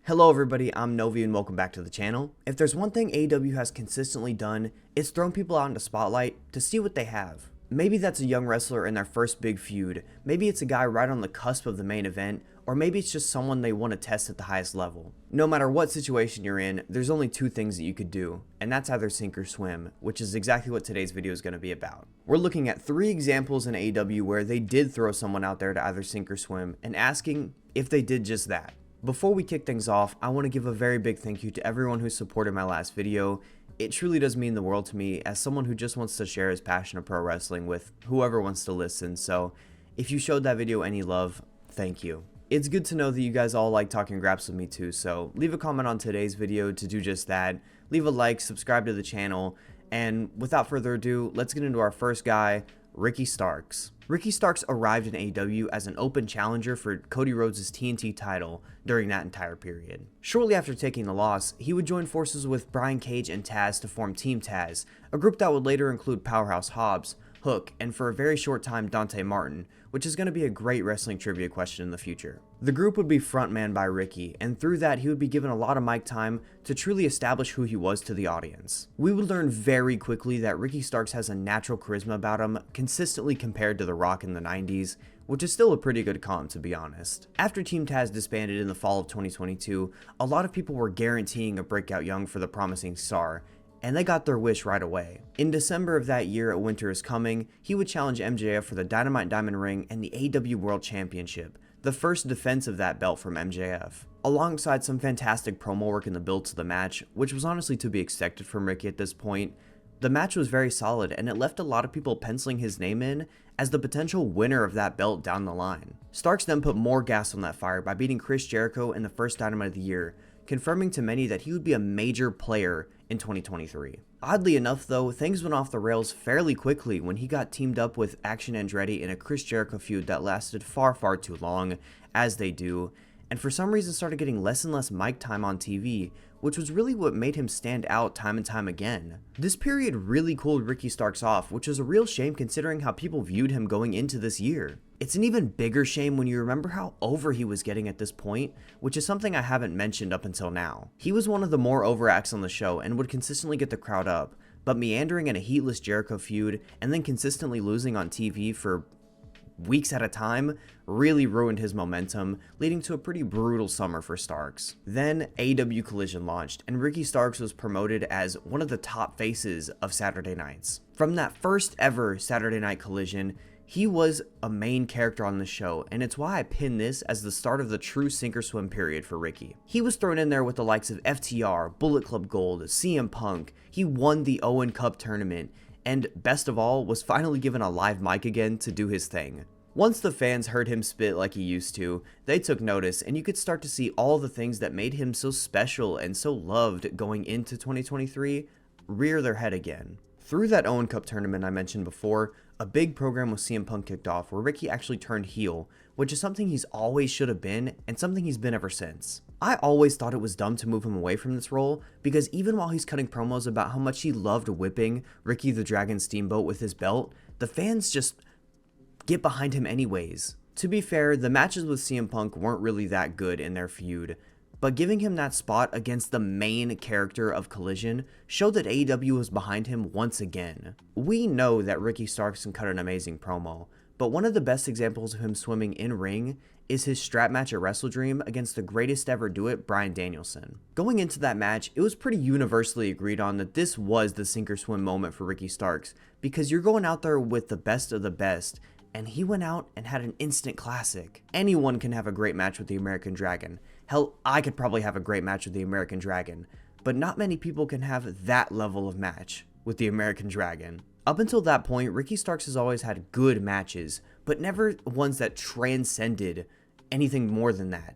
Hello everybody, I'm Novi and welcome back to the channel. If there's one thing AEW has consistently done, it's thrown people out into spotlight to see what they have. Maybe that's a young wrestler in their first big feud, maybe it's a guy right on the cusp of the main event, or maybe it's just someone they want to test at the highest level. No matter what situation you're in, there's only two things that you could do, and that's either sink or swim, which is exactly what today's video is going to be about. We're looking at 3 examples in AEW where they did throw someone out there to either sink or swim, and asking if they did just that. Before we kick things off, I want to give a very big thank you to everyone who supported my last video. It truly does mean the world to me as someone who just wants to share his passion of pro wrestling with whoever wants to listen, so if you showed that video any love, thank you. It's good to know that you guys all like talking graps with me too, so leave a comment on today's video to do just that, leave a like, subscribe to the channel, and without further ado, let's get into our first guy, Ricky Starks. Ricky Starks arrived in AEW as an open challenger for Cody Rhodes' TNT title during that entire period. Shortly after taking the loss, he would join forces with Brian Cage and Taz to form Team Taz, a group that would later include Powerhouse Hobbs, Hook, and for a very short time Dante Martin, which is going to be a great wrestling trivia question in the future. The group would be frontman by Ricky, and through that he would be given a lot of mic time to truly establish who he was to the audience. We would learn very quickly that Ricky Starks has a natural charisma about him, consistently compared to The Rock in the 90s, which is still a pretty good comp to be honest. After Team Taz disbanded in the fall of 2022, a lot of people were guaranteeing a breakout young for the promising star, and they got their wish right away. In December of that year at Winter is Coming, he would challenge MJF for the Dynamite Diamond Ring and the AEW World Championship, the first defense of that belt from MJF. Alongside some fantastic promo work in the build to the match, which was honestly to be expected from Ricky at this point, the match was very solid and it left a lot of people penciling his name in as the potential winner of that belt down the line. Starks then put more gas on that fire by beating Chris Jericho in the first Dynamite of the year, confirming to many that he would be a major player in 2023. Oddly enough though, things went off the rails fairly quickly when he got teamed up with Action Andretti in a Chris Jericho feud that lasted far too long, as they do, and for some reason started getting less and less mic time on TV, which was really what made him stand out time and time again. This period really cooled Ricky Starks off, which is a real shame considering how people viewed him going into this year. It's an even bigger shame when you remember how over he was getting at this point, which is something I haven't mentioned up until now. He was one of the more over acts on the show and would consistently get the crowd up, but meandering in a heatless Jericho feud and then consistently losing on TV for weeks at a time really ruined his momentum, leading to a pretty brutal summer for Starks. Then AEW Collision launched, and Ricky Starks was promoted as one of the top faces of Saturday nights. From that first ever Saturday Night Collision, he was a main character on the show, and it's why I pin this as the start of the true sink or swim period for Ricky. He was thrown in there with the likes of FTR, Bullet Club Gold, CM Punk, he won the Owen Cup tournament, and best of all, was finally given a live mic again to do his thing. Once the fans heard him spit like he used to, they took notice, and you could start to see all the things that made him so special and so loved going into 2023 rear their head again. Through that Owen Cup tournament I mentioned before, a big program with CM Punk kicked off where Ricky actually turned heel, which is something he's always should have been and something he's been ever since. I always thought it was dumb to move him away from this role because even while he's cutting promos about how much he loved whipping Ricky the Dragon Steamboat with his belt, the fans just get behind him anyways. To be fair, the matches with CM Punk weren't really that good in their feud, but giving him that spot against the main character of Collision showed that AEW was behind him once again. We know that Ricky Starks can cut an amazing promo, but one of the best examples of him swimming in ring is his strap match at Wrestle Dream against the greatest ever do it, Bryan Danielson. Going into that match, it was pretty universally agreed on that this was the sink or swim moment for Ricky Starks, because you're going out there with the best of the best, and he went out and had an instant classic. Anyone can have a great match with the American Dragon. Hell, I could probably have a great match with the American Dragon, but not many people can have that level of match with the American Dragon. Up until that point, Ricky Starks has always had good matches, but never ones that transcended anything more than that.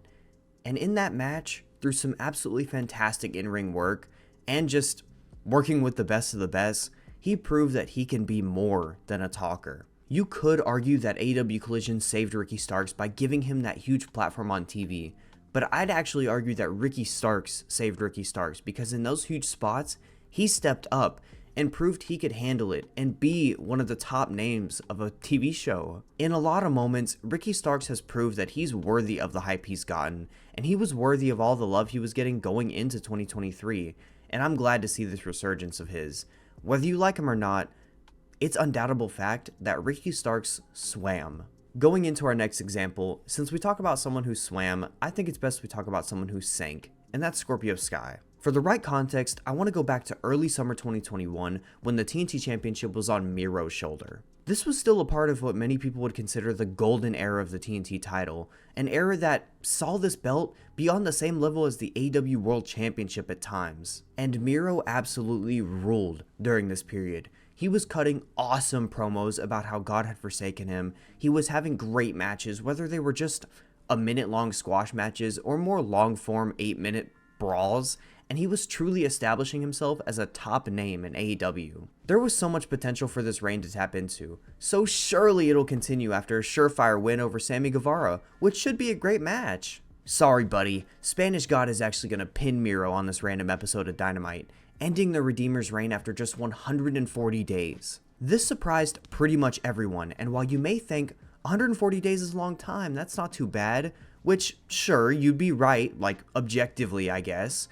And in that match, through some absolutely fantastic in-ring work, and just working with the best of the best, he proved that he can be more than a talker. You could argue that AEW Collision saved Ricky Starks by giving him that huge platform on TV, but I'd actually argue that Ricky Starks saved Ricky Starks because in those huge spots, he stepped up and proved he could handle it and be one of the top names of a TV show. In a lot of moments, Ricky Starks has proved that he's worthy of the hype he's gotten, and he was worthy of all the love he was getting going into 2023, and I'm glad to see this resurgence of his. Whether you like him or not, it's undoubtable fact that Ricky Starks swam. Going into our next example, since we talk about someone who swam, I think it's best we talk about someone who sank, and that's Scorpio Sky. For the right context, I want to go back to early summer 2021 when the TNT Championship was on Miro's shoulder. This was still a part of what many people would consider the golden era of the TNT title, an era that saw this belt be on the same level as the AEW World Championship at times. And Miro absolutely ruled during this period. He was cutting awesome promos about how God had forsaken him. He was having great matches, whether they were just a minute-long squash matches or more long-form 8-minute brawls, and he was truly establishing himself as a top name in AEW. There was so much potential for this reign to tap into, so surely it'll continue after a surefire win over Sammy Guevara, which should be a great match. Sorry buddy, Spanish God is actually going to pin Miro on this random episode of Dynamite, ending the Redeemer's reign after just 140 days. This surprised pretty much everyone, and while you may think 140 days is a long time, that's not too bad, which sure, you'd be right, like objectively I guess,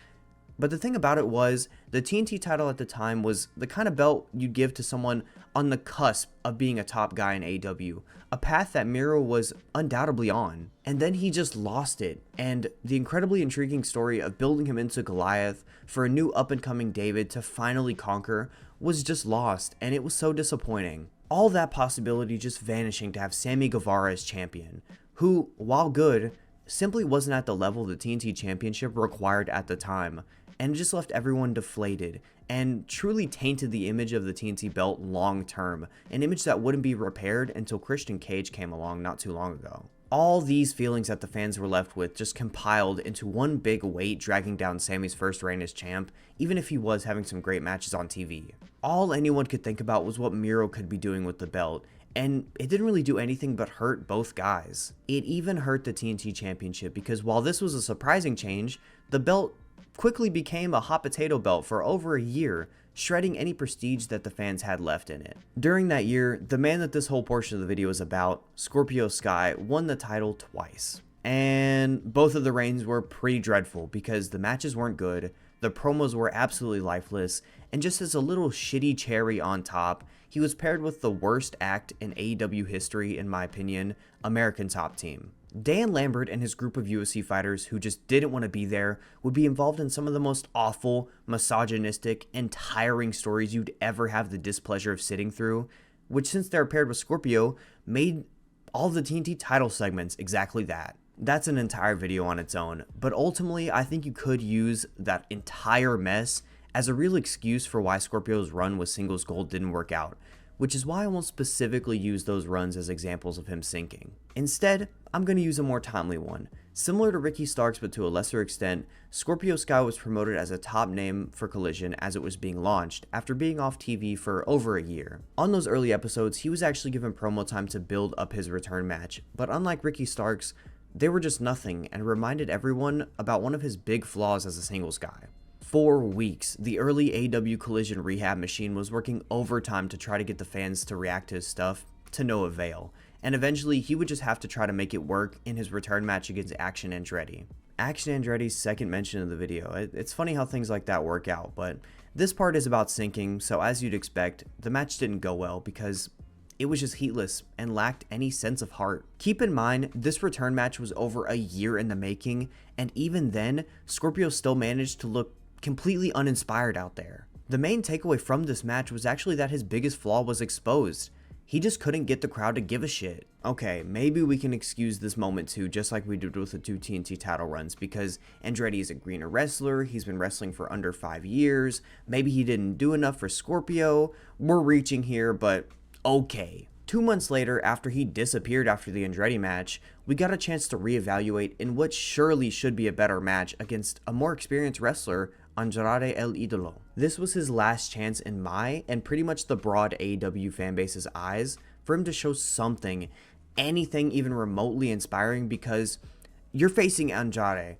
but the thing about it was, the TNT title at the time was the kind of belt you'd give to someone on the cusp of being a top guy in AEW, a path that Miro was undoubtedly on. And then he just lost it, and the incredibly intriguing story of building him into Goliath for a new up-and-coming David to finally conquer was just lost, and it was so disappointing. All that possibility just vanishing to have Sammy Guevara as champion, who, while good, simply wasn't at the level the TNT Championship required at the time, and it just left everyone deflated and truly tainted the image of the TNT belt long term, an image that wouldn't be repaired until Christian Cage came along not too long ago. All these feelings that the fans were left with just compiled into one big weight dragging down Sammy's first reign as champ, even if he was having some great matches on TV. All anyone could think about was what Miro could be doing with the belt, and it didn't really do anything but hurt both guys. It even hurt the TNT Championship because while this was a surprising change, the belt quickly became a hot potato belt for over a year, shredding any prestige that the fans had left in it. During that year, the man that this whole portion of the video is about, Scorpio Sky, won the title twice. And both of the reigns were pretty dreadful because the matches weren't good, the promos were absolutely lifeless, and just as a little shitty cherry on top, he was paired with the worst act in AEW history, in my opinion, American Top Team. Dan Lambert and his group of UFC fighters who just didn't want to be there would be involved in some of the most awful, misogynistic, and tiring stories you'd ever have the displeasure of sitting through, which since they're paired with Scorpio, made all the TNT title segments exactly that. That's an entire video on its own, but ultimately I think you could use that entire mess as a real excuse for why Scorpio's run with singles gold didn't work out, which is why I won't specifically use those runs as examples of him sinking. Instead, I'm going to use a more timely one. Similar to Ricky Starks but to a lesser extent, Scorpio Sky was promoted as a top name for Collision as it was being launched after being off TV for over a year. On those early episodes, he was actually given promo time to build up his return match, but unlike Ricky Starks, they were just nothing and reminded everyone about one of his big flaws as a singles guy. For weeks, the early AEW Collision rehab machine was working overtime to try to get the fans to react to his stuff, to no avail, and eventually he would just have to try to make it work in his return match against Action Andretti. Action Andretti's second mention of the video. It's funny how things like that work out, but this part is about sinking, so as you'd expect, the match didn't go well because it was just heatless and lacked any sense of heart. Keep in mind, this return match was over a year in the making, and even then, Scorpio still managed to look completely uninspired out there. The main takeaway from this match was actually that his biggest flaw was exposed. He just couldn't get the crowd to give a shit. Okay, maybe we can excuse this moment too, just like we did with the two TNT title runs, because Andretti is a greener wrestler, he's been wrestling for under 5 years, maybe he didn't do enough for Scorpio, we're reaching here, but okay. 2 months later, after he disappeared after the Andretti match, we got a chance to reevaluate in what surely should be a better match against a more experienced wrestler, Andrade El Idolo. This was his last chance in my, and pretty much the broad AEW fanbase's eyes, for him to show something, anything even remotely inspiring, because you're facing Andrade,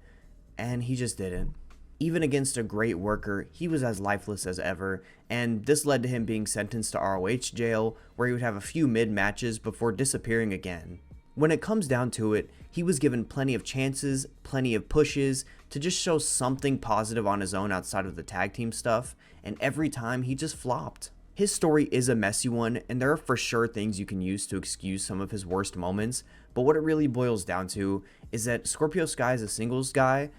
and he just didn't. Even against a great worker, he was as lifeless as ever, and this led to him being sentenced to ROH jail, where he would have a few mid-matches before disappearing again. When it comes down to it, he was given plenty of chances, plenty of pushes, to just show something positive on his own outside of the tag team stuff, and every time he just flopped. His story is a messy one, and there are for sure things you can use to excuse some of his worst moments, but what it really boils down to is that Scorpio Sky as a singles guy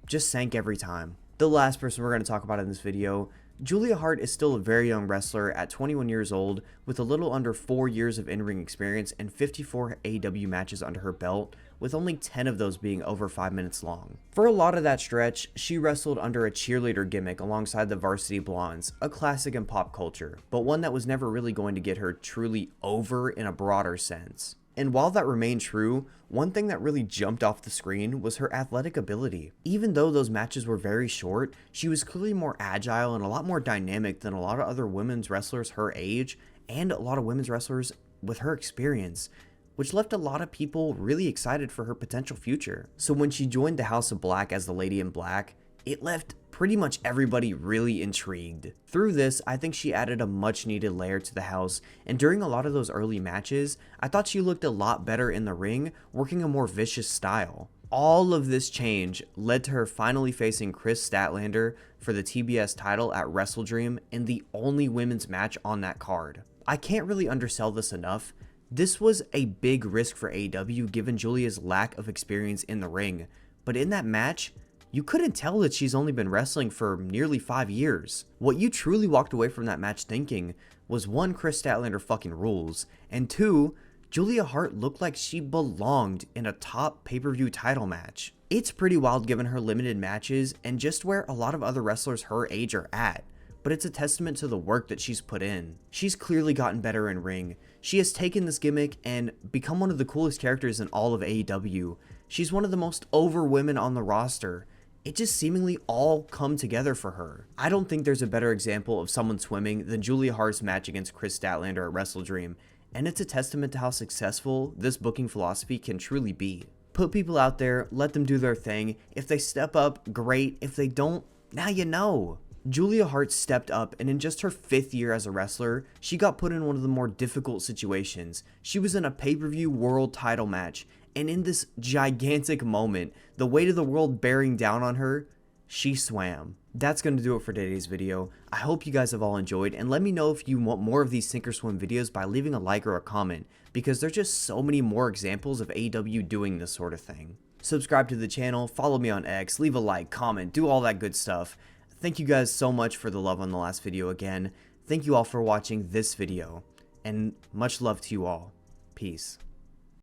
just sank every time. The last person we're going to talk about in this video, Julia Hart is still a very young wrestler at 21 years old with a little under 4 years of in-ring experience and 54 AEW matches under her belt, with only 10 of those being over 5 minutes long. For a lot of that stretch, she wrestled under a cheerleader gimmick alongside the Varsity Blondes, a classic in pop culture, but one that was never really going to get her truly over in a broader sense. And while that remained true, one thing that really jumped off the screen was her athletic ability. Even though those matches were very short, she was clearly more agile and a lot more dynamic than a lot of other women's wrestlers her age, and a lot of women's wrestlers with her experience, which left a lot of people really excited for her potential future. So when she joined the House of Black as the Lady in Black, it left pretty much everybody really intrigued. Through this, I think she added a much needed layer to the house, and during a lot of those early matches, I thought she looked a lot better in the ring, working a more vicious style. All of this change led to her finally facing Chris Statlander for the TBS title at WrestleDream in the only women's match on that card. I can't really undersell this enough. This was a big risk for AEW given Julia's lack of experience in the ring, but in that match, you couldn't tell that she's only been wrestling for nearly 5 years. What you truly walked away from that match thinking was 1, Chris Statlander fucking rules, and 2, Julia Hart looked like she belonged in a top pay-per-view title match. It's pretty wild given her limited matches and just where a lot of other wrestlers her age are at, but it's a testament to the work that she's put in. She's clearly gotten better in ring. She has taken this gimmick and become one of the coolest characters in all of AEW. She's one of the most over women on the roster. It just seemingly all come together for her. I don't think there's a better example of someone swimming than Julia Hart's match against Chris Statlander at WrestleDream, and it's a testament to how successful this booking philosophy can truly be. Put people out there, let them do their thing. If they step up, great. If they don't, now you know. Julia Hart stepped up, and in just her 5th year as a wrestler, she got put in one of the more difficult situations. She was in a pay-per-view world title match, and in this gigantic moment, the weight of the world bearing down on her, she swam. That's going to do it for today's video. I hope you guys have all enjoyed, and let me know if you want more of these sink or swim videos by leaving a like or a comment, because there's just so many more examples of AEW doing this sort of thing. Subscribe to the channel, follow me on X, leave a like, comment, do all that good stuff. Thank you guys so much for the love on the last video again. Thank you all for watching this video, and much love to you all. Peace.